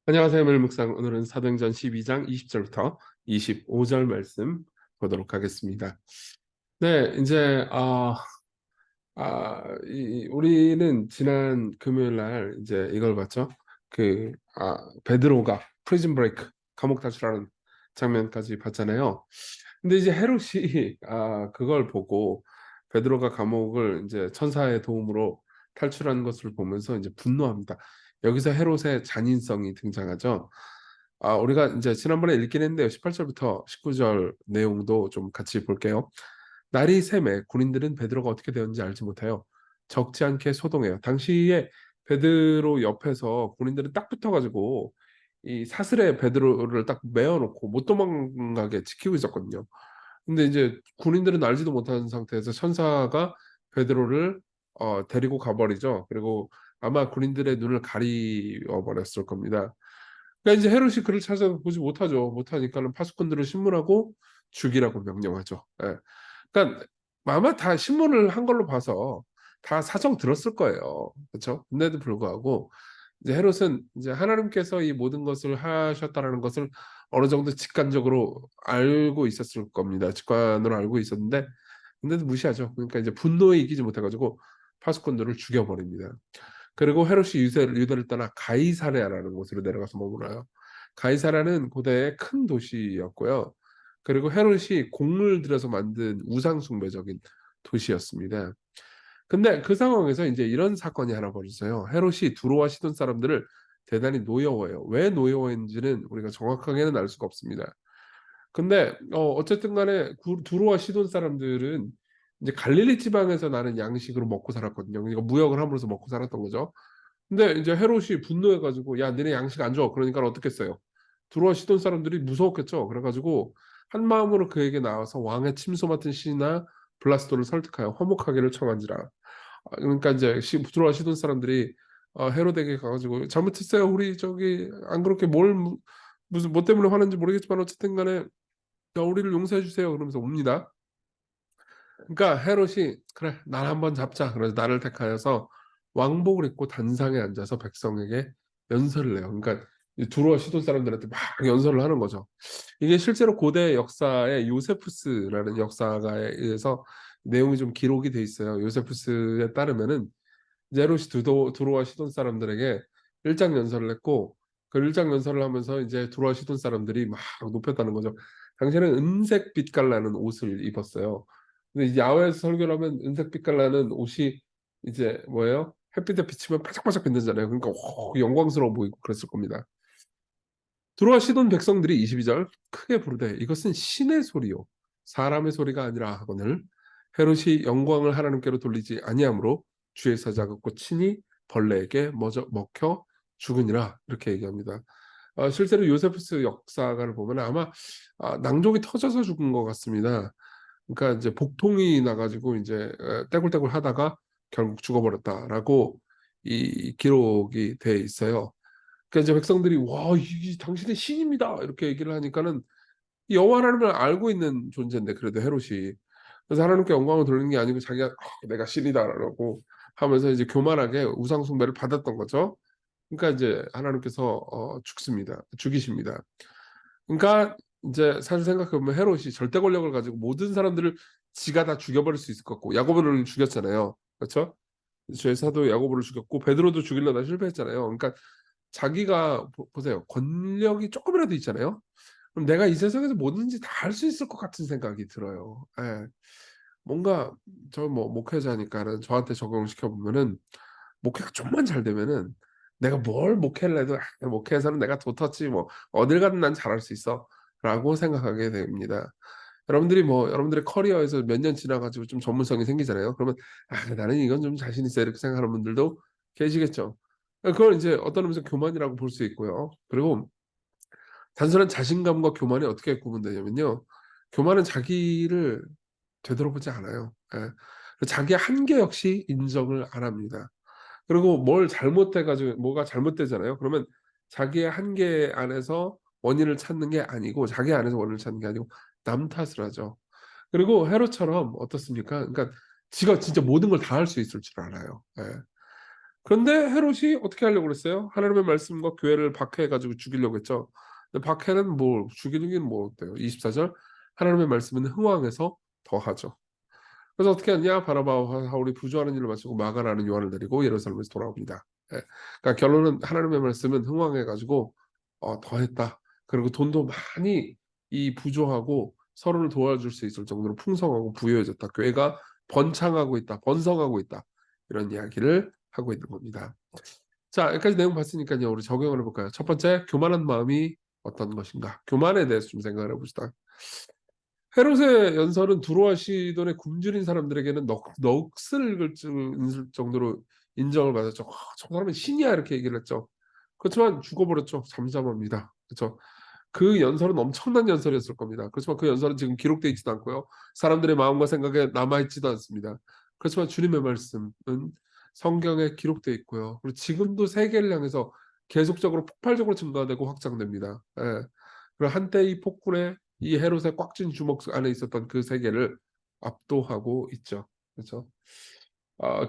안녕하세요. 멜묵상. 오늘은 사도행전 12장 20절부터 25절 말씀 보도록 하겠습니다. 네, 이제 우리는 지난 금요일 날 이제 이걸 봤죠. 베드로가 프리즌 브레이크, 감옥 탈출하는 장면까지 봤잖아요. 근데 이제 헤롯이 그걸 보고 베드로가 감옥을 이제 천사의 도움으로 탈출한 것을 보면서 이제 분노합니다. 여기서 헤롯의 잔인성이 등장하죠. 우리가 이제 지난번에 읽긴 했는데요. 18절부터 19절 내용도 좀 같이 볼게요. 날이 새매 군인들은 베드로가 어떻게 되었는지 알지 못해요. 적지 않게 소동해요. 당시에 베드로 옆에서 군인들은 딱 붙어가지고 이 사슬에 베드로를 딱 메어놓고 못 도망가게 지키고 있었거든요. 근데 이제 군인들은 알지도 못하는 상태에서 천사가 베드로를 데리고 가버리죠. 그리고 아마 군인들의 눈을 가리워 버렸을 겁니다. 그러니까 이제 헤롯이 그를 찾아보지 못하죠. 못하니까는 파수꾼들을 신문하고 죽이라고 명령하죠. 예. 그러니까 아마 다 신문을 한 걸로 봐서 다 사정 들었을 거예요. 그렇죠? 근데도 불구하고 이제 헤롯은 이제 하나님께서 이 모든 것을 하셨다라는 것을 어느 정도 직관적으로 알고 있었을 겁니다. 직관으로 알고 있었는데 근데도 무시하죠. 그러니까 이제 분노에 이기지 못해가지고 파수꾼들을 죽여버립니다. 그리고 헤롯이 유대를 떠나 가이사랴라는 곳으로 내려가서 머물어요. 가이사랴는 고대의 큰 도시였고요. 그리고 헤롯이 공을 들여서 만든 우상 숭배적인 도시였습니다. 근데 그 상황에서 이제 이런 사건이 하나 벌어졌어요. 헤롯이 두로와 시돈 사람들을 대단히 노여워해요. 왜 노여워했는지는 우리가 정확하게는 알 수가 없습니다. 근데 어쨌든 간에 두로와 시돈 사람들은 이제 갈릴리 지방에서 나는 양식으로 먹고 살았거든요. 그러니까 무역을 함으로써 먹고 살았던 거죠. 근데 이제 헤롯이 분노해가지고 야 너네 양식 안 줘. 그러니까 어떻겠어요? 두로와 시돈 사람들이 무서웠겠죠. 그래가지고 한 마음으로 그에게 나와서 왕의 침소 맡은 신하 블라스도를 설득하여 화목하기를 청한지라. 그러니까 이제 두로와 시돈 사람들이 헤롯에게 가가지고 잘못했어요. 우리 저기 안 그렇게 무슨 뭐 때문에 화는지 모르겠지만 어쨌든 간에 야, 우리를 용서해 주세요. 그러면서 옵니다. 그러니까 헤롯이 그래 날 한번 잡자. 그래서 나를 택하여서 왕복을 입고 단상에 앉아서 백성에게 연설을 해요. 그러니까 이 두로와 시돈 사람들한테 막 연설을 하는 거죠. 이게 실제로 고대 역사에 요세푸스라는 역사가에 의해서 내용이 좀 기록이 돼 있어요. 요세푸스에 따르면은 헤롯이 두로와 시돈 사람들에게 일장 연설을 했고 그 일장 연설을 하면서 이제 두로와 시돈 사람들이 막 높였다는 거죠. 당시에는 은색 빛깔나는 옷을 입었어요. 근데 이제 야외에서 설교를 하면 은색 빛깔나는 옷이 이제 뭐예요? 햇빛에 비치면 바짝바짝 빛나잖아요. 그러니까 영광스러워 보이고 그랬을 겁니다. 들어와시던 백성들이 22절 크게 부르되 이것은 신의 소리요 사람의 소리가 아니라 하거늘 헤롯이 영광을 하나님께로 돌리지 아니하므로 주의 사자가 곧 친히 벌레에게 먹혀 죽으니라 이렇게 얘기합니다. 실제로 요세푸스 역사가를 보면 아마 낭족이 터져서 죽은 것 같습니다. 그러니까 이제 복통이 나가지고 이제 떼굴떼굴 하다가 결국 죽어버렸다라고 이 기록이 돼 있어요. 그러니까 이제 백성들이 와, 당신은 신입니다. 이렇게 얘기를 하니까는 이 여호와 하나님을 알고 있는 존재인데 그래도 헤롯이 그래서 하나님께 영광을 돌리는 게 아니고 자기가 내가 신이다라고 하면서 이제 교만하게 우상 숭배를 받았던 거죠. 그러니까 이제 하나님께서 죽이십니다. 그러니까 이제 사실 생각해 보면 헤롯이 절대 권력을 가지고 모든 사람들을 지가 다 죽여버릴 수 있을 것 같고 야고보를 죽였잖아요. 그렇죠? 죄 사도 야고보를 죽였고 베드로도 죽이려다 실패했잖아요. 그러니까 자기가 보세요. 권력이 조금이라도 있잖아요. 그럼 내가 이 세상에서 뭐든지 다 할 수 있을 것 같은 생각이 들어요. 예. 뭔가 저 뭐 목회자니까는 저한테 적용시켜 보면은 목회가 좀만 잘 되면은 내가 뭘 목회를 해도 목회에서는 내가 도터치 뭐 어딜 가든 난 잘할 수 있어라고 생각하게 됩니다. 여러분들이 뭐 여러분들의 커리어에서 몇 년 지나가지고 좀 전문성이 생기잖아요. 그러면 나는 이건 좀 자신 있어 이렇게 생각하는 분들도 계시겠죠. 그걸 이제 어떤 의미에서 교만이라고 볼 수 있고요. 그리고 단순한 자신감과 교만이 어떻게 구분되냐면요. 교만은 자기를 되돌아보지 않아요. 예. 자기의 한계 역시 인정을 안 합니다. 그리고 뭘 잘못해가지고 뭐가 잘못되잖아요. 그러면 자기의 한계 안에서 원인을 찾는 게 아니고 자기 안에서 원인을 찾는 게 아니고 남 탓을 하죠. 그리고 헤롯처럼 어떻습니까? 그러니까 지가 진짜 모든 걸 다 할 수 있을 줄 알아요. 예. 그런데 헤롯이 어떻게 하려고 그랬어요? 하나님의 말씀과 교회를 박해해가지고 죽이려고 했죠. 근데 박해는 뭐 죽이는 게 뭐 어때요? 24절 하나님의 말씀은 흥왕해서 더하죠. 그래서 어떻게 했냐? 바나바와 사울이 부조하는 일을 마치고 마가라는 요한을 데리고 예루살렘에서 돌아옵니다. 예. 그러니까 결론은 하나님의 말씀은 흥왕해가지고 더했다. 그리고 돈도 많이 이 부조하고 서로를 도와줄 수 있을 정도로 풍성하고 부유해졌다. 교회가 번창하고 있다, 번성하고 있다. 이런 이야기를 하고 있는 겁니다. 자, 여기까지 내용 봤으니까요. 우리 적용을 해볼까요? 첫 번째, 교만한 마음이 어떤 것인가? 교만에 대해서 좀 생각을 해봅시다. 헤롯의 연설은 두로와 시돈의 굶주린 사람들에게는 넋을 읽을 정도로 인정을 받았죠. 저 사람은 신이야 이렇게 얘기를 했죠. 그렇지만 죽어버렸죠. 잠잠합니다. 그렇죠. 그 연설은 엄청난 연설이었을 겁니다. 그렇지만 그 연설은 지금 기록되어 있지도 않고요. 사람들의 마음과 생각에 남아있지도 않습니다. 그렇지만 주님의 말씀은 성경에 기록되어 있고요. 그리고 지금도 세계를 향해서 계속적으로 폭발적으로 증가되고 확장됩니다. 예. 그리고 한때 이 폭군에 이 헤롯의 꽉 쥔 주먹 안에 있었던 그 세계를 압도하고 있죠. 그렇죠?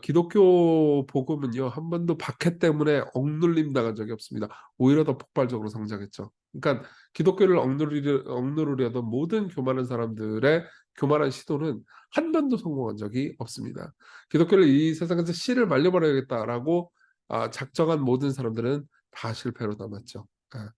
기독교 복음은요, 한 번도 박해 때문에 억눌림 당한 적이 없습니다. 오히려 더 폭발적으로 성장했죠. 그러니까 기독교를 억누르려던 모든 교만한 사람들의 교만한 시도는 한 번도 성공한 적이 없습니다. 기독교를 이 세상에서 씨를 말려버려야겠다라고 작정한 모든 사람들은 다 실패로 남았죠. 아.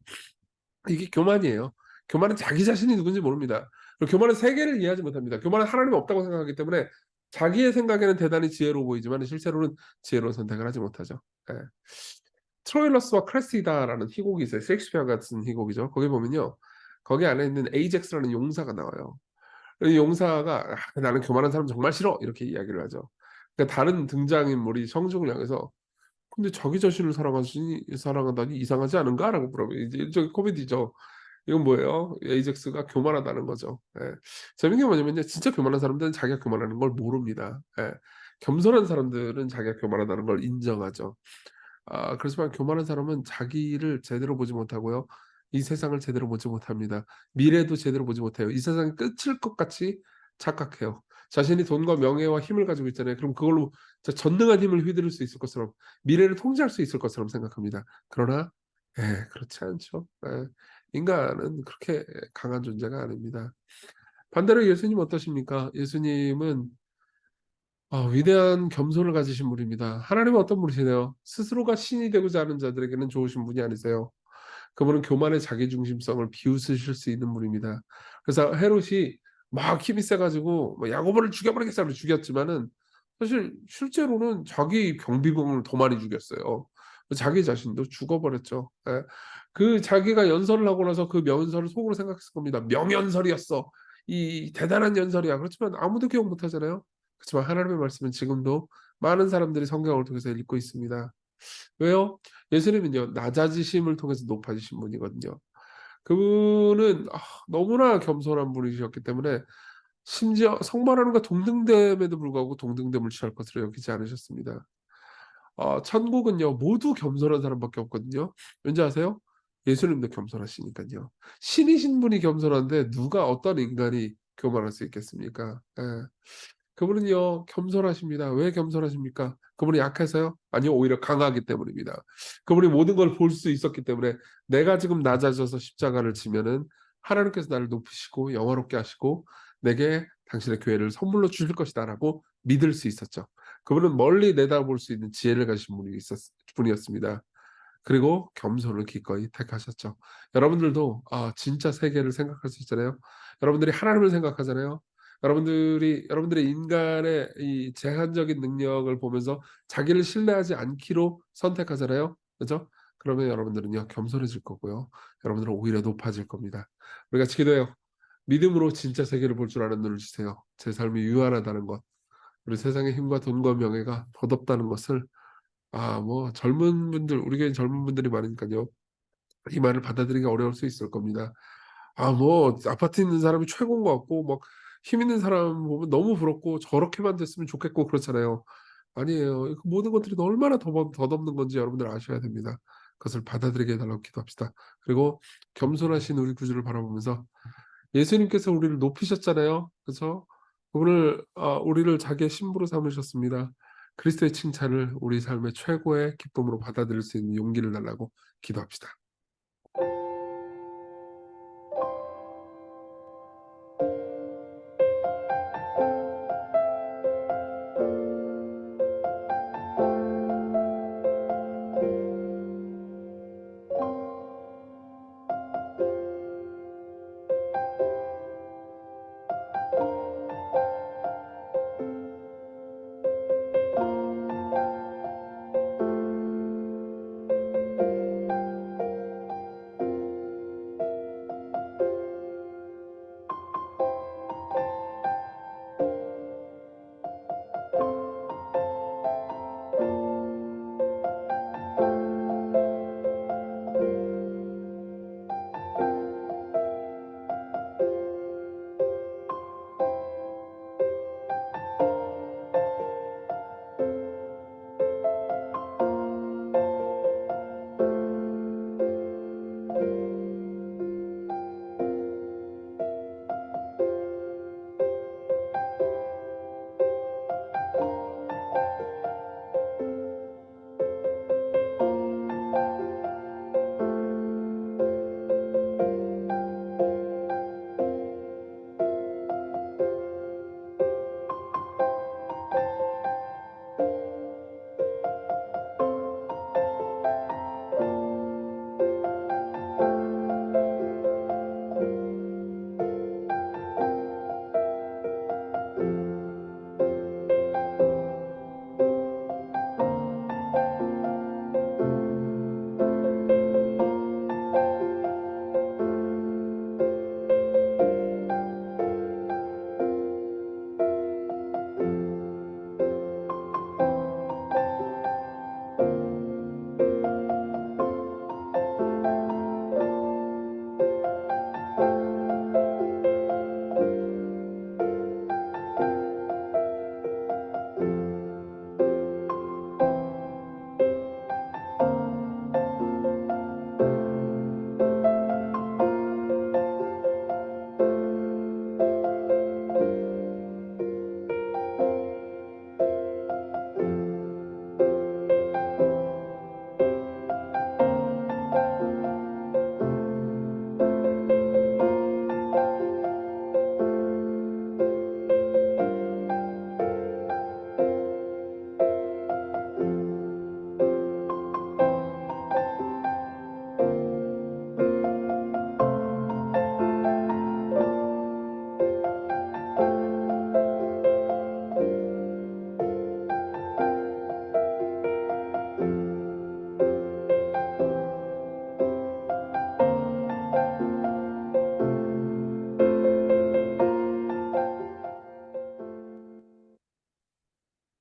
이게 교만이에요. 교만은 자기 자신이 누군지 모릅니다. 그리고 교만은 세계를 이해하지 못합니다. 교만은 하나님이 없다고 생각하기 때문에 자기의 생각에는 대단히 지혜로워 보이지만 실제로는 지혜로운 선택을 하지 못하죠. 예. 트로일러스와 크레시다라는 희곡이 있어요. 셰익스피어가 쓴 희곡이죠. 거기 보면요. 거기 안에 있는 에이젝스라는 용사가 나와요. 이 용사가 나는 교만한 사람 정말 싫어 이렇게 이야기를 하죠. 그러니까 다른 등장인물이 성중을 향해서 근데 자기 자신을 사랑한다니 이상하지 않은가라고 물어봐요. 이제 일종의 코미디죠. 이건 뭐예요? 에이젝스가 교만하다는 거죠. 예. 재밌는 게 뭐냐면요. 진짜 교만한 사람들은 자기가 교만하는 걸 모릅니다. 예. 겸손한 사람들은 자기가 교만하다는 걸 인정하죠. 그렇지만 교만한 사람은 자기를 제대로 보지 못하고요. 이 세상을 제대로 보지 못합니다. 미래도 제대로 보지 못해요. 이 세상이 끝일 것 같이 착각해요. 자신이 돈과 명예와 힘을 가지고 있잖아요. 그럼 그걸로 전능한 힘을 휘두를 수 있을 것처럼 미래를 통제할 수 있을 것처럼 생각합니다. 그러나 그렇지 않죠. 인간은 그렇게 강한 존재가 아닙니다. 반대로 예수님 어떠십니까? 예수님은 위대한 겸손을 가지신 분입니다. 하나님은 어떤 분이시네요? 스스로가 신이 되고자 하는 자들에게는 좋으신 분이 아니세요. 그분은 교만의 자기중심성을 비웃으실 수 있는 분입니다. 그래서 헤롯이 막 힘이 세가지고 뭐 야고보를 죽여버리겠다고 죽였지만은 사실 실제로는 자기 경비병을 더 많이 죽였어요. 자기 자신도 죽어버렸죠. 예. 그 자기가 연설을 하고 나서 그 명연설을 속으로 생각했을 겁니다. 명연설이었어. 이 대단한 연설이야. 그렇지만 아무도 기억 못 하잖아요. 그렇지만 하나님의 말씀은 지금도 많은 사람들이 성경을 통해서 읽고 있습니다. 왜요? 예수님은요, 낮아지심을 통해서 높아지신 분이거든요. 그분은 너무나 겸손한 분이셨기 때문에 심지어 성만하는과 동등됨에도 불구하고 동등됨을 취할 것으로 여기지 않으셨습니다. 천국은요, 모두 겸손한 사람밖에 없거든요. 왠지 아세요? 예수님도 겸손하시니까요. 신이신 분이 겸손한데 누가 어떤 인간이 교만할 수 있겠습니까? 예. 그분은요, 겸손하십니다. 왜 겸손하십니까? 그분이 약해서요? 아니요, 오히려 강하기 때문입니다. 그분이 모든 걸 볼 수 있었기 때문에 내가 지금 낮아져서 십자가를 지면은 하나님께서 나를 높이시고 영화롭게 하시고 내게 당신의 교회를 선물로 주실 것이다라고 믿을 수 있었죠. 그분은 멀리 내다볼 수 있는 지혜를 가진 분이었습니다. 그리고 겸손을 기꺼이 택하셨죠. 여러분들도 진짜 세계를 생각할 수 있잖아요. 여러분들이 하나님을 생각하잖아요. 여러분들의 인간의 이 제한적인 능력을 보면서 자기를 신뢰하지 않기로 선택하잖아요. 그죠? 그러면 여러분들은요, 겸손해질 거고요. 여러분들은 오히려 높아질 겁니다. 우리 같이 기도해요. 믿음으로 진짜 세계를 볼 줄 아는 눈을 주세요. 제 삶이 유한하다는 것, 우리 세상의 힘과 돈과 명예가 덧없다는 것을 뭐 젊은 분들 우리 교회는 젊은 분들이 많으니까요. 이 말을 받아들이기가 어려울 수 있을 겁니다. 뭐 아파트 있는 사람이 최고인 것 같고 막 힘 있는 사람 보면 너무 부럽고 저렇게만 됐으면 좋겠고 그렇잖아요. 아니에요. 그 모든 것들이 얼마나 덧없는 건지 여러분들 아셔야 됩니다. 그것을 받아들이게 해 달라고 기도합시다. 그리고 겸손하신 우리 구주를 바라보면서 예수님께서 우리를 높이셨잖아요. 그래서 우리를 자기의 신부로 삼으셨습니다. 그리스도의 칭찬을 우리 삶의 최고의 기쁨으로 받아들일 수 있는 용기를 달라고 기도합시다.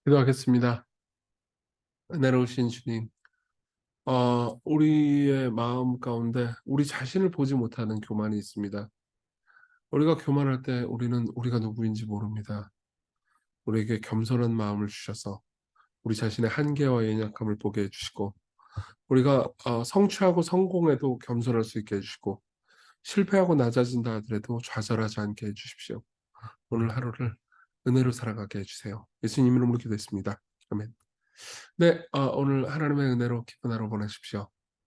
기도하겠습니다. 은혜로우신 주님, 우리의 마음 가운데 우리 자신을 보지 못하는 교만이 있습니다. 우리가 교만할 때 우리는 우리가 누구인지 모릅니다. 우리에게 겸손한 마음을 주셔서 우리 자신의 한계와 연약함을 보게 해주시고, 우리가 성취하고 성공해도 겸손할 수 있게 해주시고, 실패하고 낮아진다 하더라도 좌절하지 않게 해주십시오. 오늘 하루를 은혜로 살아가게 해주세요. 예수님 이름으로 기도했습니다. 아멘. 네, 오늘 하나님의 은혜로 기쁜 하루 보내십시오.